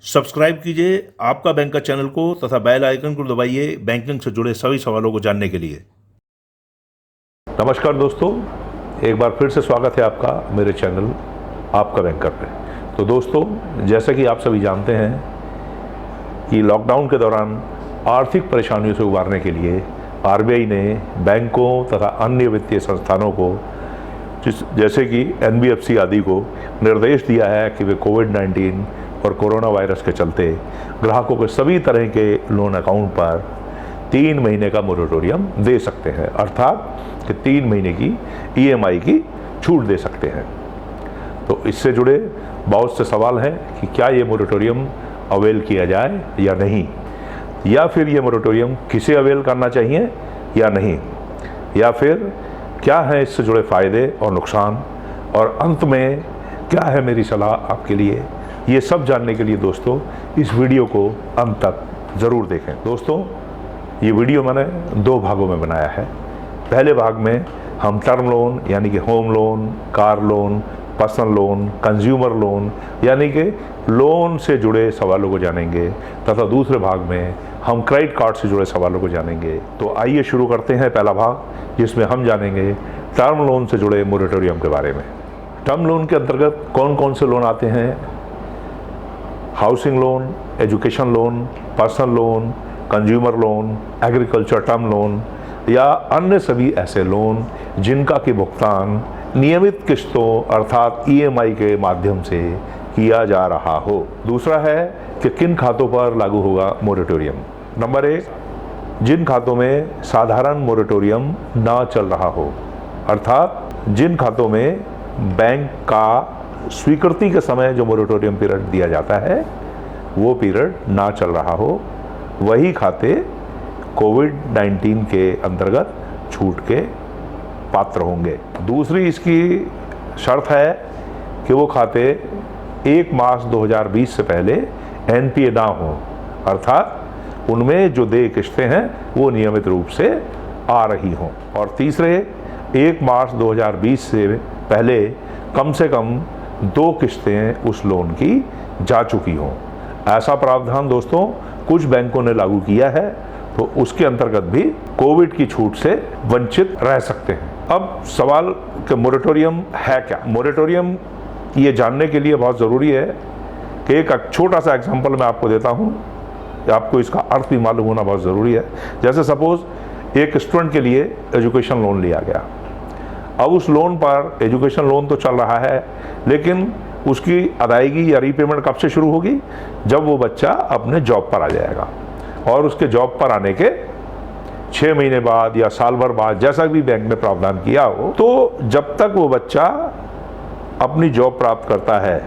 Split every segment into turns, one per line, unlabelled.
Subscribe कीजिए आपका bank का चैनल को तथा बेल आइकन को दबाइए बैंकिंग से जुड़े सभी सवालों को जानने के लिए।
नमस्कार दोस्तों, एक बार फिर से स्वागत है आपका मेरे चैनल आपका बैंकर पे। तो दोस्तों, जैसा कि आप सभी जानते हैं कि लॉकडाउन के दौरान आर्थिक परेशानियों से उबारने के लिए आरबीआई ने बैंकों तथा अन्य वित्तीय संस्थानों को जैसे कि एनबीएफसी आदि को निर्देश दिया है कि वे कोविड-19 और कोरोना वायरस के चलते ग्राहकों के सभी तरह के लोन अकाउंट पर 3 महीने का मोरेटोरियम दे सकते हैं, अर्थात कि 3 महीने की ईएमआई की छूट दे सकते हैं। तो इससे जुड़े बहुत से सवाल हैं कि क्या ये मोरेटोरियम अवेल किया जाए या नहीं, या फिर ये मोरेटोरियम किसे अवेल करना चाहिए या नहीं, या फिर क्या है इससे जुड़े फ़ायदे और नुकसान, और अंत में क्या है मेरी सलाह आपके लिए। ये सब जानने के लिए दोस्तों इस वीडियो को अंत तक ज़रूर देखें। दोस्तों, ये वीडियो मैंने 2 भागों में बनाया है। पहले भाग में हम टर्म लोन यानी कि home loan, car loan, personal loan, consumer loan यानी कि लोन से जुड़े सवालों को जानेंगे, तथा दूसरे भाग में हम क्रेडिट कार्ड से जुड़े सवालों को जानेंगे। तो आइए शुरू करते हैं पहला भाग, जिसमें हम जानेंगे टर्म लोन से जुड़े मोरेटोरियम के बारे में। टर्म लोन के अंतर्गत कौन कौन से लोन आते हैं? Housing loan, education loan, personal loan, consumer loan, agriculture term loan या अन्य सभी ऐसे लोन जिनका कि भुगतान नियमित किस्तों अर्थात ईएमआई के माध्यम से किया जा रहा हो। दूसरा है कि किन खातों पर लागू होगा मोरेटोरियम। नंबर 1, जिन खातों में साधारण मोरेटोरियम ना चल रहा हो, अर्थात जिन खातों में बैंक का स्वीकृति के समय जो मोरेटोरियम पीरियड दिया जाता है वो पीरियड ना चल रहा हो, वही खाते कोविड-19 के अंतर्गत छूट के पात्र होंगे। दूसरी इसकी शर्त है कि वो खाते 1 मार्च 2020 से पहले एनपीए ना हो, अर्थात उनमें जो देय किस्तें हैं वो नियमित रूप से आ रही हों। और तीसरे, 1 मार्च 2020 से पहले कम से कम 2 किस्तें उस लोन की जा चुकी हों। ऐसा प्रावधान दोस्तों कुछ बैंकों ने लागू किया है, तो उसके अंतर्गत भी कोविड की छूट से वंचित रह सकते हैं। अब सवाल कि मोरेटोरियम है क्या? मोरेटोरियम ये जानने के लिए बहुत ज़रूरी है कि एक छोटा सा एग्जांपल मैं आपको देता हूँ, आपको इसका अर्थ भी मालूम होना बहुत ज़रूरी है। जैसे सपोज एक स्टूडेंट के लिए एजुकेशन लोन लिया गया। अब उस लोन पर, एजुकेशन लोन तो चल रहा है, लेकिन उसकी अदायगी या रीपेमेंट कब से शुरू होगी? जब वो बच्चा अपने जॉब पर आ जाएगा, और उसके जॉब पर आने के 6 महीने बाद या साल भर बाद, जैसा भी बैंक ने प्रावधान किया हो, तो जब तक वो बच्चा अपनी जॉब प्राप्त करता है,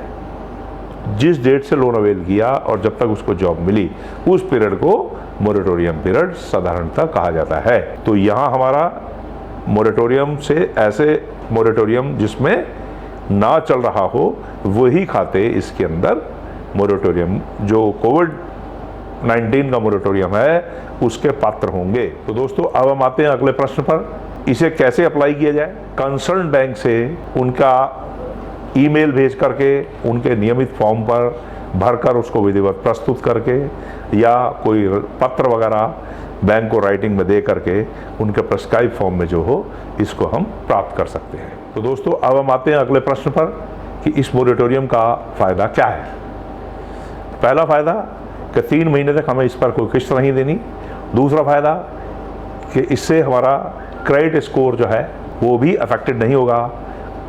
जिस डेट से लोन अवेल किया और जब तक उसको जॉब मिली, उस पीरियड को मोरेटोरियम पीरियड साधारणतः कहा जाता है। तो यहाँ हमारा मोरेटोरियम से ऐसे मोरेटोरियम जिसमें ना चल रहा हो वही खाते इसके अंदर मोरेटोरियम, जो कोविड-19 का मोरेटोरियम है, उसके पात्र होंगे। तो दोस्तों, अब हम आते हैं अगले प्रश्न पर। इसे कैसे अप्लाई किया जाए? कंसर्न बैंक से उनका ईमेल भेज करके, उनके नियमित फॉर्म पर भरकर उसको विधिवत प्रस्तुत करके, या कोई पत्र वगैरह बैंक को राइटिंग में दे करके उनके प्रेस्क्राइब फॉर्म में जो हो, इसको हम प्राप्त कर सकते हैं। तो दोस्तों, अब हम आते हैं अगले प्रश्न पर कि इस मोरेटोरियम का फ़ायदा क्या है। पहला फ़ायदा कि 3 महीने तक हमें इस पर कोई किस्त नहीं देनी। दूसरा फ़ायदा कि इससे हमारा क्रेडिट स्कोर जो है वो भी अफेक्टेड नहीं होगा,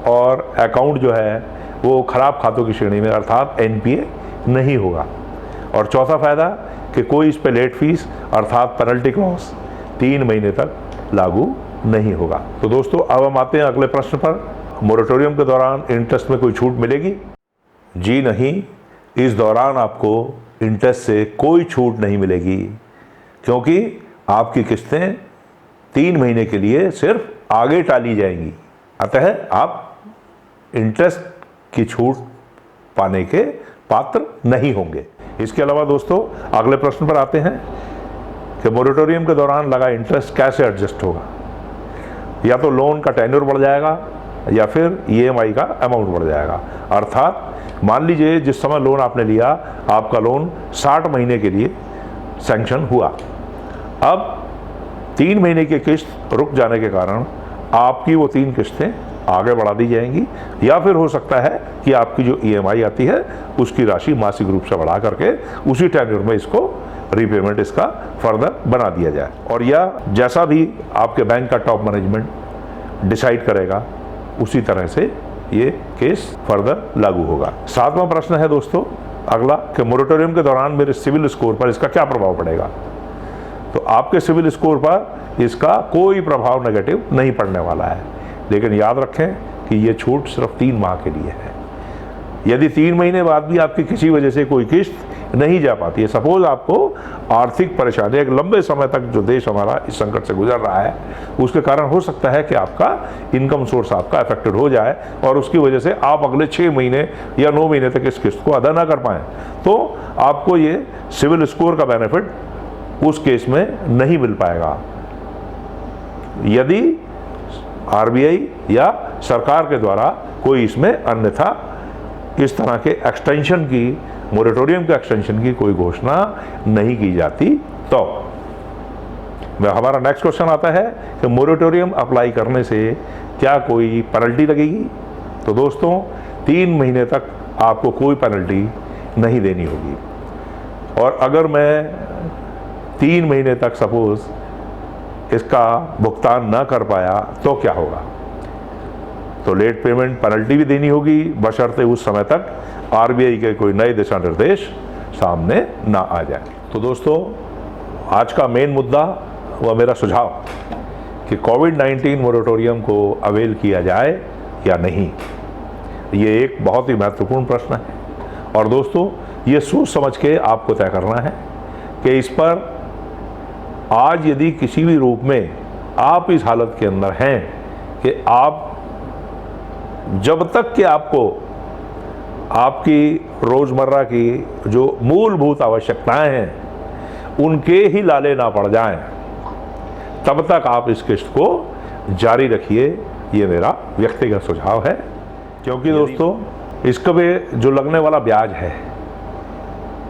और अकाउंट जो है वो ख़राब खातों की श्रेणी में अर्थात एनपीए नहीं होगा। और चौथा फ़ायदा कि कोई इस पर लेट फीस अर्थात पेनल्टी क्लॉज 3 महीने तक लागू नहीं होगा। तो दोस्तों, अब हम आते हैं अगले प्रश्न पर। मोरेटोरियम के दौरान इंटरेस्ट में कोई छूट मिलेगी? जी नहीं, इस दौरान आपको इंटरेस्ट से कोई छूट नहीं मिलेगी, क्योंकि आपकी किस्तें 3 महीने के लिए सिर्फ आगे टाली जाएंगी। अतः आप इंटरेस्ट की छूट पाने के पात्र नहीं होंगे। इसके अलावा दोस्तों, अगले प्रश्न पर आते हैं कि मोरेटोरियम के दौरान लगा इंटरेस्ट कैसे एडजस्ट होगा। या तो लोन का टेन्योर बढ़ जाएगा, या फिर ईएमआई का अमाउंट बढ़ जाएगा, अर्थात मान लीजिए जिस समय लोन आपने लिया, आपका लोन 60 महीने के लिए सैंक्शन हुआ। अब 3 महीने की किस्त रुक जाने के कारण आपकी वो 3 किस्तें आगे बढ़ा दी जाएंगी, या फिर हो सकता है कि आपकी जो EMI आती है उसकी राशि मासिक रूप से बढ़ा करके उसी टेन्योर में इसको रीपेमेंट इसका फर्दर बना दिया जाए, और या जैसा भी आपके बैंक का टॉप मैनेजमेंट डिसाइड करेगा उसी तरह से ये केस फर्दर लागू होगा। 7वां प्रश्न है दोस्तों अगला कि मोरेटोरियम के दौरान मेरे सिविल स्कोर पर इसका क्या प्रभाव पड़ेगा। तो आपके सिविल स्कोर पर इसका कोई प्रभाव नेगेटिव नहीं पड़ने वाला है, लेकिन याद रखें कि ये छूट सिर्फ 3 माह के लिए है। यदि 3 महीने बाद भी आपकी किसी वजह से कोई किस्त नहीं जा पाती है, सपोज आपको आर्थिक परेशानी, एक लंबे समय तक जो देश हमारा इस संकट से गुजर रहा है उसके कारण हो सकता है कि आपका इनकम सोर्स आपका अफेक्टेड हो जाए और उसकी वजह से आप अगले 6 महीने या 9 महीने तक इस किस्त को अदा ना कर पाएँ, तो आपको ये सिविल स्कोर का बेनिफिट उस केस में नहीं मिल पाएगा। यदि RBI या सरकार के द्वारा कोई इसमें अन्यथा इस तरह के एक्सटेंशन की, मोरेटोरियम के एक्सटेंशन की कोई घोषणा नहीं की जाती, तो हमारा नेक्स्ट क्वेश्चन आता है कि मोरेटोरियम अप्लाई करने से क्या कोई पेनल्टी लगेगी। तो दोस्तों 3 महीने तक आपको कोई पेनल्टी नहीं देनी होगी, और अगर मैं 3 महीने तक सपोज इसका भुगतान ना कर पाया तो क्या होगा, तो लेट पेमेंट पेनल्टी भी देनी होगी, बशर्ते उस समय तक RBI के कोई नए दिशा निर्देश सामने ना आ जाए। तो दोस्तों आज का मेन मुद्दा व मेरा सुझाव कि कोविड-19 मोरेटोरियम को अवेल किया जाए या नहीं, ये एक बहुत ही महत्वपूर्ण प्रश्न है, और दोस्तों ये सोच समझ के आपको तय करना है कि इस पर आज यदि किसी भी रूप में आप इस हालत के अंदर हैं कि आप जब तक कि आपको आपकी रोज़मर्रा की जो मूलभूत आवश्यकताएं हैं उनके ही लाले ना पड़ जाएं, तब तक आप इस किस्त को जारी रखिए, ये मेरा व्यक्तिगत सुझाव है। क्योंकि दोस्तों इसका भी जो लगने वाला ब्याज है,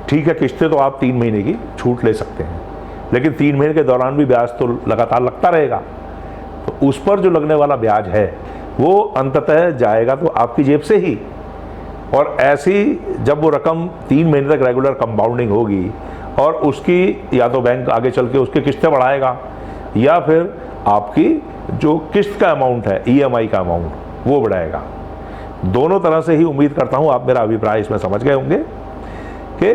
ठीक है किस्तें तो आप 3 महीने की छूट ले सकते हैं, लेकिन 3 महीने के दौरान भी ब्याज तो लगातार लगता रहेगा, तो उस पर जो लगने वाला ब्याज है वो अंततः जाएगा तो आपकी जेब से ही, और ऐसी जब वो रकम 3 महीने तक रेगुलर कंपाउंडिंग होगी और उसकी या तो बैंक आगे चल के उसकी किस्तें बढ़ाएगा या फिर आपकी जो किस्त का अमाउंट है EMI का अमाउंट वो बढ़ाएगा। दोनों तरह से ही उम्मीद करता हूँ आप मेरा अभिप्राय इसमें समझ गए होंगे कि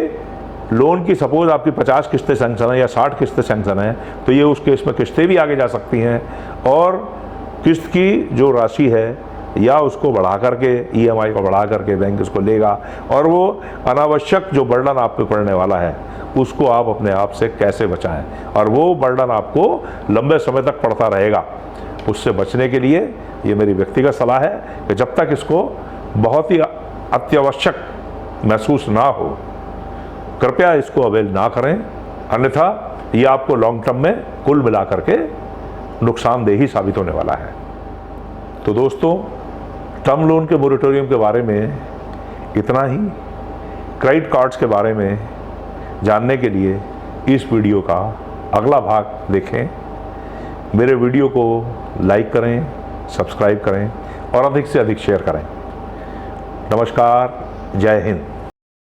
लोन की सपोज आपकी 50 किस्तें सैंक्शन है या 60 किस्तें सैंक्शन है, तो ये उस केस में किस्तें भी आगे जा सकती हैं, और किस्त की जो राशि है या उसको बढ़ा करके EMI को बढ़ा करके बैंक इसको लेगा, और वो अनावश्यक जो बर्डन आप पे पड़ने वाला है उसको आप अपने आप से कैसे बचाएं, और वो बर्डन आपको लंबे समय तक पड़ता रहेगा। उससे बचने के लिए ये मेरी व्यक्तिगत सलाह है कि जब तक इसको बहुत ही अत्यावश्यक महसूस ना हो, कृपया इसको अवेल ना करें, अन्यथा ये आपको लॉन्ग टर्म में कुल मिला करके नुकसानदेह ही साबित होने वाला है। तो दोस्तों टर्म लोन के मोरेटोरियम के बारे में इतना ही। क्रेडिट कार्ड्स के बारे में जानने के लिए इस वीडियो का अगला भाग देखें। मेरे वीडियो को लाइक करें, सब्सक्राइब करें और अधिक से अधिक शेयर करें। नमस्कार, जय हिंद।